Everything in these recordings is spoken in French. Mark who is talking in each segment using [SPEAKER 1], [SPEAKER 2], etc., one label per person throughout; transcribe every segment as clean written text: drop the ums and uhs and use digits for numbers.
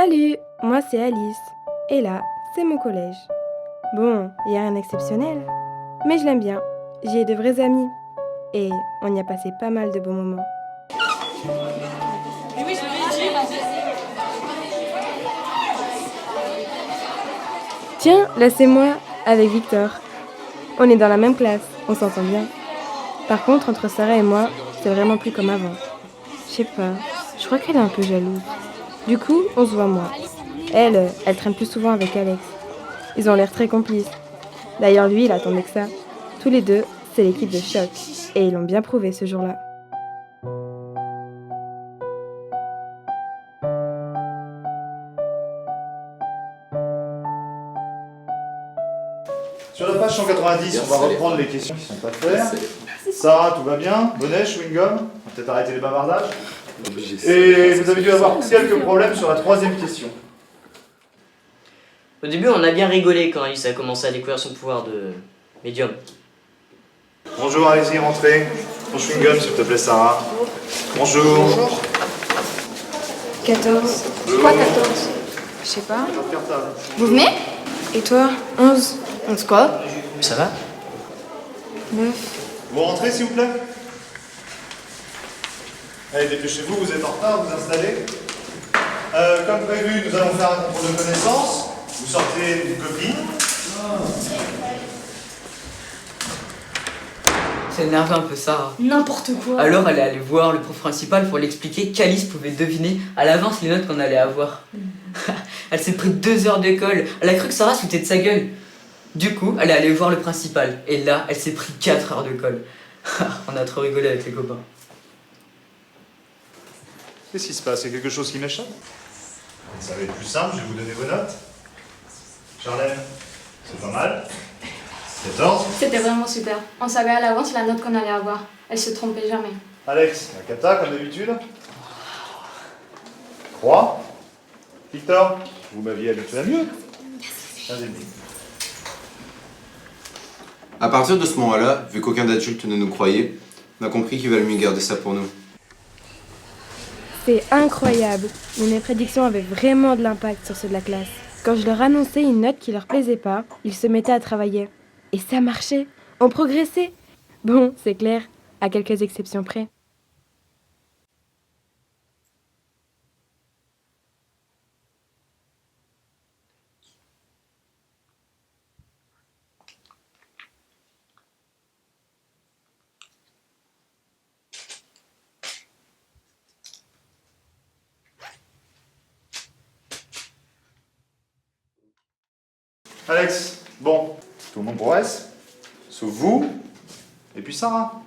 [SPEAKER 1] Salut, moi c'est Alice. Et là, c'est mon collège. Bon, il n'y a rien d'exceptionnel, mais je l'aime bien. J'y ai de vrais amis. Et on y a passé pas mal de bons moments. Tiens, là c'est moi, avec Victor. On est dans la même classe, on s'entend bien. Par contre, entre Sarah et moi, c'est vraiment plus comme avant. Je sais pas, je crois qu'elle est un peu jalouse. Du coup, on se voit moins. Elle traîne plus souvent avec Alex. Ils ont l'air très complices. D'ailleurs, lui, il attendait que ça. Tous les deux, c'est l'équipe de choc. Et ils l'ont bien prouvé ce jour-là.
[SPEAKER 2] Sur la page 190, on va reprendre les questions qui sont pas faites. Sarah, tout va bien? Bonnet, chewing-gum? On va peut-être arrêter les bavardages. Et vous avez dû avoir quelques problèmes sur la troisième question.
[SPEAKER 3] Au début, on a bien rigolé quand Alice a commencé à découvrir son pouvoir de médium.
[SPEAKER 2] Bonjour, allez-y, rentrez. Ton chewing-gum, s'il te plaît, Sarah. Bonjour.
[SPEAKER 4] 14. Pourquoi 14? Je sais pas. Vous venez? Et toi? 11. 11 quoi?
[SPEAKER 3] Ça va?
[SPEAKER 4] 9.
[SPEAKER 2] Vous rentrez, s'il vous plaît? Allez, dépêchez-vous, vous êtes en retard, vous installez. Comme prévu, nous allons faire un contrôle de connaissances. Vous sortez une copine.
[SPEAKER 5] Ça énerve un peu Sarah.
[SPEAKER 4] N'importe quoi.
[SPEAKER 5] Alors elle est allée voir le prof principal pour l'expliquer qu'Alice pouvait deviner à l'avance les notes qu'on allait avoir. Elle s'est pris 2 heures d'école. Elle a cru que Sarah se foutait de sa gueule. Du coup, elle est allée voir le principal. Et là, elle s'est pris 4 heures de colle. On a trop rigolé avec les copains.
[SPEAKER 2] Qu'est-ce qui se passe? Il y a quelque chose qui m'échappe? Ça va être plus simple, je vais vous donner vos notes. Charlène, c'est pas mal. 14.
[SPEAKER 6] C'était vraiment super. On savait à l'avance la note qu'on allait avoir. Elle se trompait jamais.
[SPEAKER 2] Alex, la cata, comme d'habitude. 3. Victor, vous m'aviez habitué à mieux. 15,5.
[SPEAKER 7] À partir de ce moment-là, vu qu'aucun d'adulte ne nous croyait, on a compris qu'il valait mieux garder ça pour nous.
[SPEAKER 1] C'est incroyable, mais mes prédictions avaient vraiment de l'impact sur ceux de la classe. Quand je leur annonçais une note qui leur plaisait pas, ils se mettaient à travailler. Et ça marchait, on progressait. Bon, c'est clair, à quelques exceptions près.
[SPEAKER 2] Alex, bon, tout le monde progresse, sauf vous, et puis Sarah.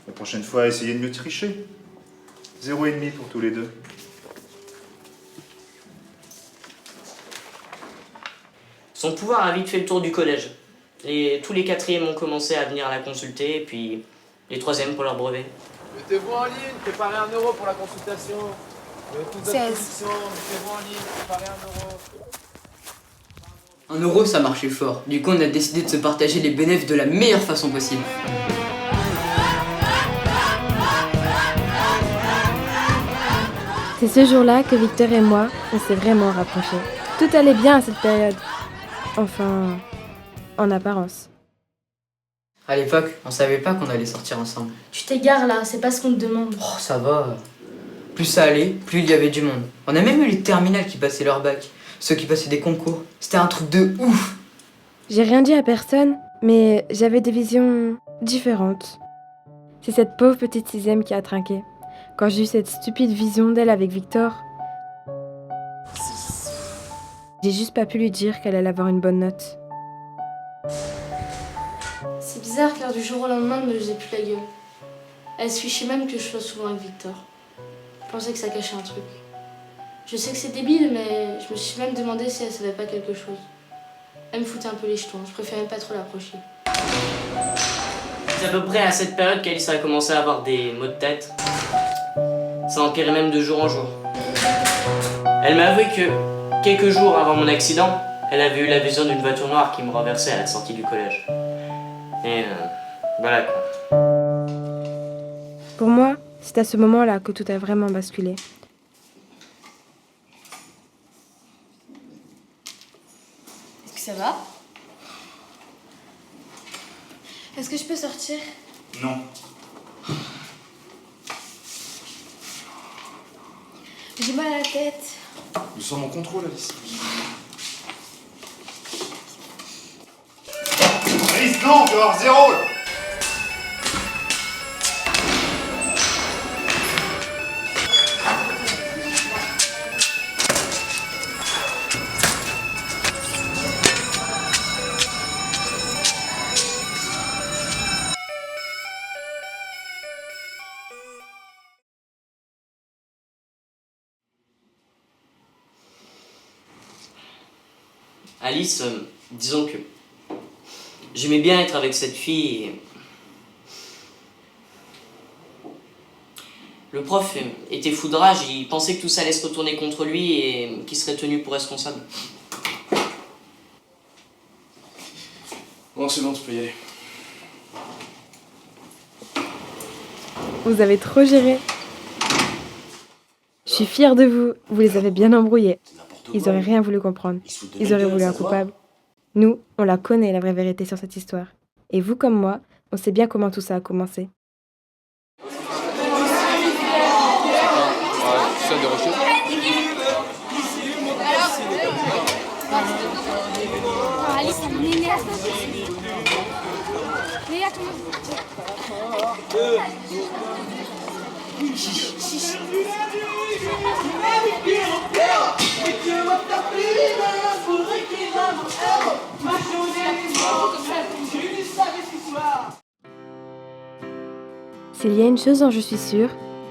[SPEAKER 2] La prochaine fois, essayez de mieux tricher. 0,5 pour tous les deux.
[SPEAKER 3] Son pouvoir a vite fait le tour du collège. Tous les quatrièmes ont commencé à venir la consulter, et puis les troisièmes pour leur brevet.
[SPEAKER 8] Mettez-vous en ligne, préparez 1 euro pour la consultation.
[SPEAKER 4] 16.
[SPEAKER 8] Mettez-vous en ligne, préparez 1 euro.
[SPEAKER 5] 1 euro, ça marchait fort. Du coup, on a décidé de se partager les bénéfices de la meilleure façon possible.
[SPEAKER 1] C'est ce jour-là que Victor et moi, on s'est vraiment rapprochés. Tout allait bien à cette période. Enfin, en apparence.
[SPEAKER 5] À l'époque, on savait pas qu'on allait sortir ensemble.
[SPEAKER 6] Tu t'égares là, c'est pas ce qu'on te demande.
[SPEAKER 5] Oh, ça va. Plus ça allait, plus il y avait du monde. On a même eu les terminales qui passaient leur bac. Ceux qui passaient des concours. C'était un truc de ouf.
[SPEAKER 1] J'ai rien dit à personne, mais j'avais des visions différentes. C'est cette pauvre petite sixième qui a trinqué. Quand j'ai eu cette stupide vision d'elle avec Victor, j'ai juste pas pu lui dire qu'elle allait avoir une bonne note.
[SPEAKER 6] C'est bizarre car du jour au lendemain, elle ne me faisait plus la gueule. Elle se fichait même que je sois souvent avec Victor. Je pensais que ça cachait un truc. Je sais que c'est débile, mais je me suis même demandé si elle savait pas quelque chose. Elle me foutait un peu les jetons, je préférais même pas trop l'approcher.
[SPEAKER 3] C'est à peu près à cette période qu'Alice a commencé à avoir des maux de tête. Ça empirait même de jour en jour. Elle m'a avoué que, quelques jours avant mon accident, elle avait eu la vision d'une voiture noire qui me renversait à la sortie du collège. Et voilà quoi.
[SPEAKER 1] Pour moi, c'est à ce moment-là que tout a vraiment basculé.
[SPEAKER 4] Ça va? Est-ce que je peux sortir?
[SPEAKER 2] Non.
[SPEAKER 4] J'ai mal à la tête.
[SPEAKER 2] Nous sommes en contrôle, Alice. Alice, non, tu vas avoir 0 là.
[SPEAKER 3] Alice, disons que j'aimais bien être avec cette fille et... Le prof était fou de rage, il pensait que tout ça allait se retourner contre lui et qu'il serait tenu pour responsable.
[SPEAKER 8] Bon, c'est bon, tu peux y aller.
[SPEAKER 1] Vous avez trop géré. Je suis fière de vous. Vous les avez bien embrouillés. Ils auraient rien voulu comprendre. Ils auraient voulu un coupable. Nous, on la connaît, la vraie vérité sur cette histoire. Et vous comme moi, on sait bien comment tout ça a commencé.
[SPEAKER 4] Alice, ça m'énerve. Léa, tout
[SPEAKER 1] S'il y a une chose dont je suis sûre,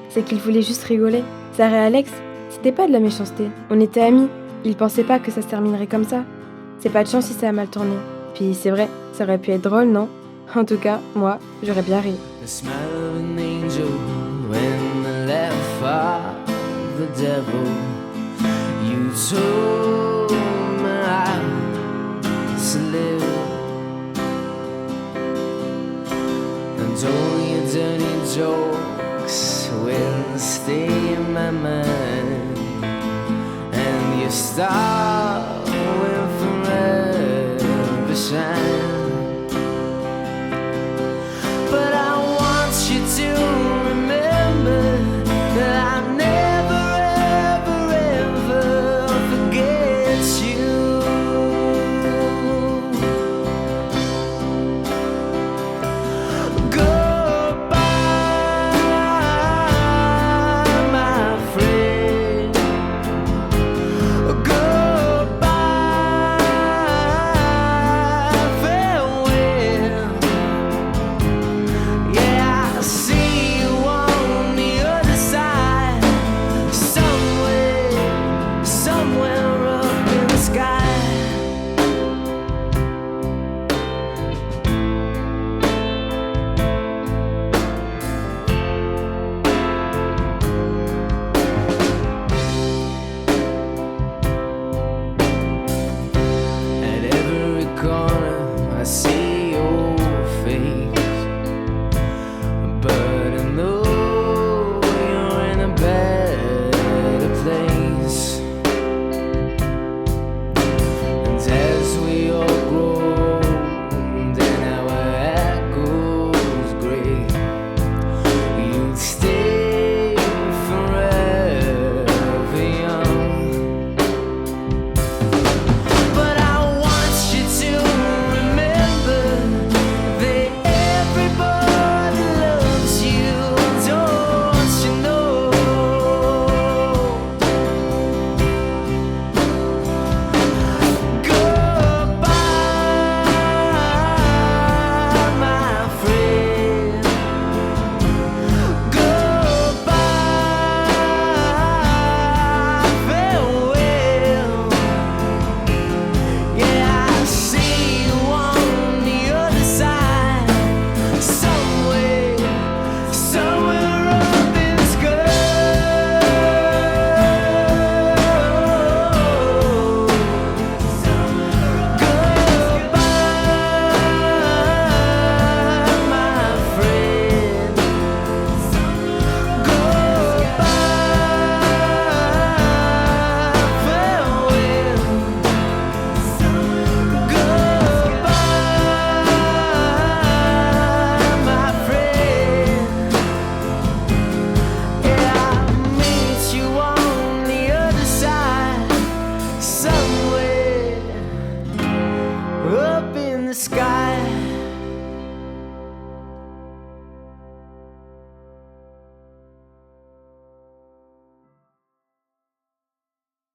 [SPEAKER 1] c'est qu'ils voulaient juste rigoler. Sarah et Alex, c'était pas de la méchanceté. On était amis. Ils pensaient pas que ça se terminerait comme ça. C'est pas de chance si ça a mal tourné. Puis c'est vrai, ça aurait pu être drôle, non? En tout cas, moi, j'aurais bien ri.
[SPEAKER 9] The smell of an angel when the left of the devil. You told me how to live, and all your dirty jokes will stay in my mind, and you start